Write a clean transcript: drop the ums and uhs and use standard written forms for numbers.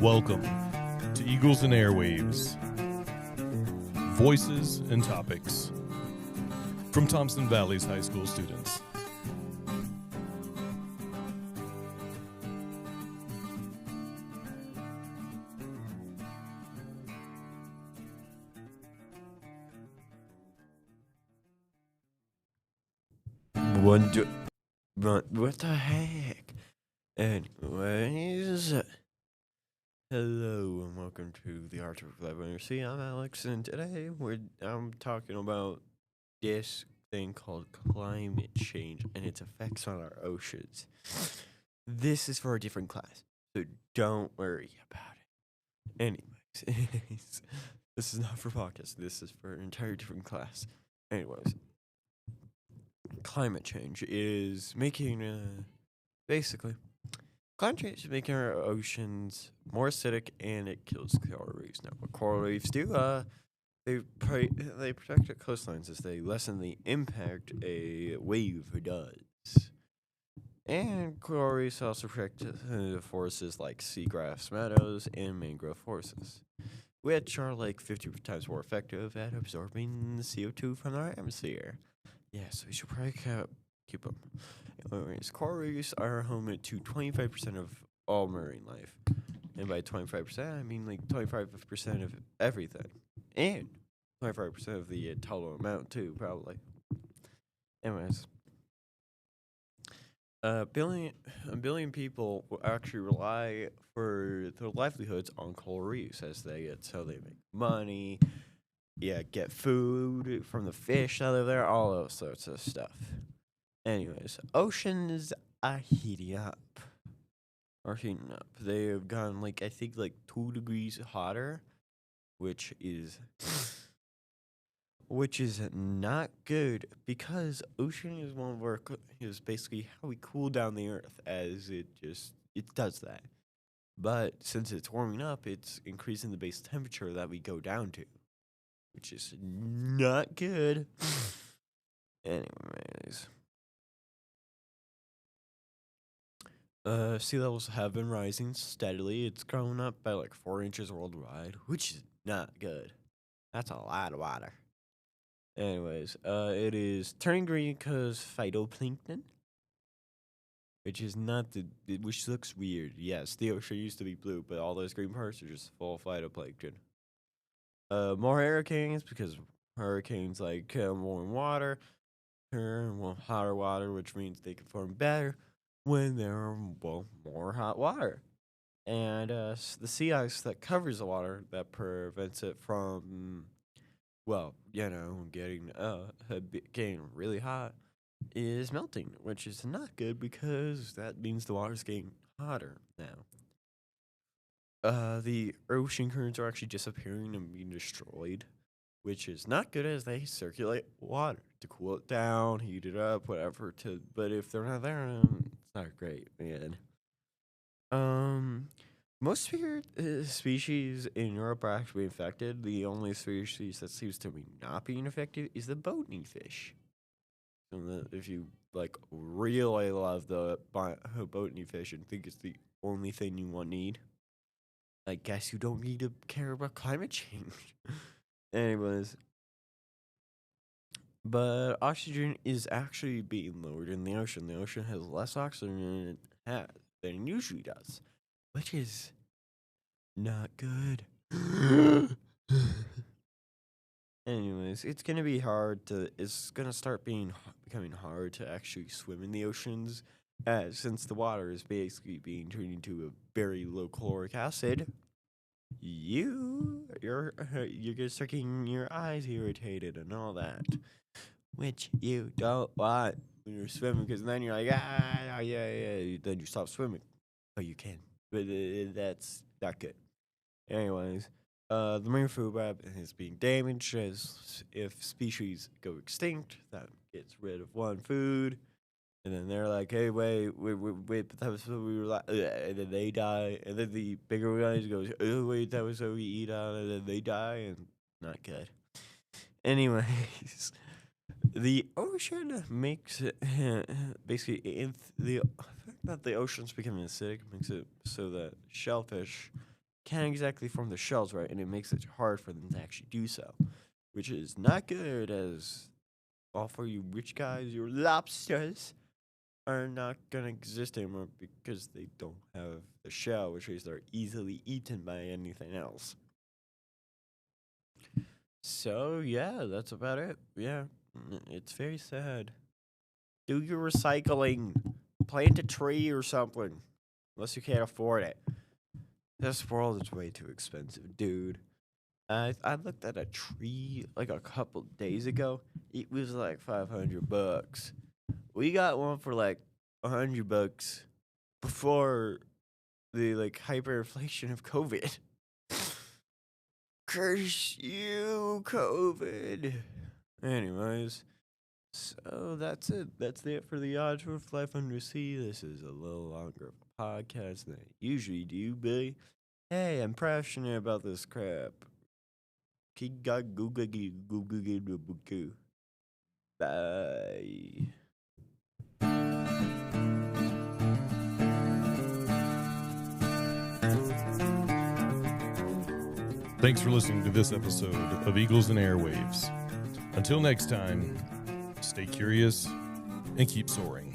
Welcome to Eagles and Airwaves. Voices and topics from Thompson Valley's high school students. What the heck? Anyways, hello and welcome to the Otterifc Live. See, I'm Alex, and today I'm talking about this thing called climate change and its effects on our oceans. This is for a different class, so don't worry about it. Anyways, this is not for podcast. This is for an entire different class. Anyways, climate change is making basically climate change is making our oceans more acidic, and it kills coral reefs. Now, what coral reefs do, they protect the coastlines as they lessen the impact a wave does. And coral reefs also protect forests like seagrass meadows and mangrove forests, which are like 50 times more effective at absorbing the CO2 from our atmosphere. Yes, we should probably keep them. Anyways, coral reefs are home to 25% of all marine life. And by 25%, I mean like 25% of everything. And 25% of the total amount, too, probably. Anyways, a billion people will actually rely for their livelihoods on coral reefs as so they make money. Yeah, get food from the fish that live there, all those sorts of stuff. Anyways, oceans are heating up. They have gone, I think 2 degrees hotter, which is not good, because ocean is is basically how we cool down the earth, as it does that. But since it's warming up, it's increasing the base temperature that we go down to, which is not good. Anyways, sea levels have been rising steadily. It's grown up by 4 inches worldwide, which is not good. That's a lot of water. Anyways, it is turning green because phytoplankton, which looks weird. Yes, the ocean used to be blue, but all those green parts are just full of phytoplankton. More hurricanes, because hurricanes warm water, hotter water, which means they can form better when there are more hot water. And the sea ice that covers the water that prevents it from, getting really hot is melting, which is not good because that means the water's getting hotter now. The ocean currents are actually disappearing and being destroyed, which is not good, as they circulate water to cool it down, heat it up, whatever. But if they're not there, it's not great, man. Most species in Europe are actually infected. The only species that seems to be not being affected is the botany fish. And if you really love the botany fish and think it's the only thing you need, I guess you don't need to care about climate change. Anyways, but oxygen is actually being lowered in the ocean. The ocean has less oxygen than it usually does, which is not good. Anyways, it's gonna start becoming hard to actually swim in the oceans, since the water is basically being turned into a very low caloric acid. You're gonna start getting your eyes irritated and all that, which you don't want when you're swimming, because then you're like, yeah, then you stop swimming. Oh, you can, but that's not good. Anyways, the marine food web is being damaged, as if species go extinct, that gets rid of one food, and then they're like, hey, wait, but that was what we were like, and then they die, and then the bigger guys goes, oh, wait, that was what we eat on, and then they die, and not good. Anyways, the ocean makes it, basically, the fact that the ocean's becoming acidic makes it so that shellfish can't exactly form the shells right, and it makes it hard for them to actually do so, which is not good, as all for you rich guys, your lobsters are not going to exist anymore because they don't have the shell, which means they're easily eaten by anything else. So, yeah, that's about it. Yeah, it's very sad. Do your recycling. Plant a tree or something. Unless you can't afford it. This world is way too expensive, dude. I looked at a tree like a couple days ago. It was like $500. We got one for like $100 before the like hyperinflation of COVID. Curse you, COVID. Anyways, so that's it. That's it for the Otterifc Life Undersea. This is a little longer of a podcast than I usually do, but hey, I'm passionate about this crap. Bye. Thanks for listening to this episode of Eagles and Airwaves. Until next time, stay curious and keep soaring.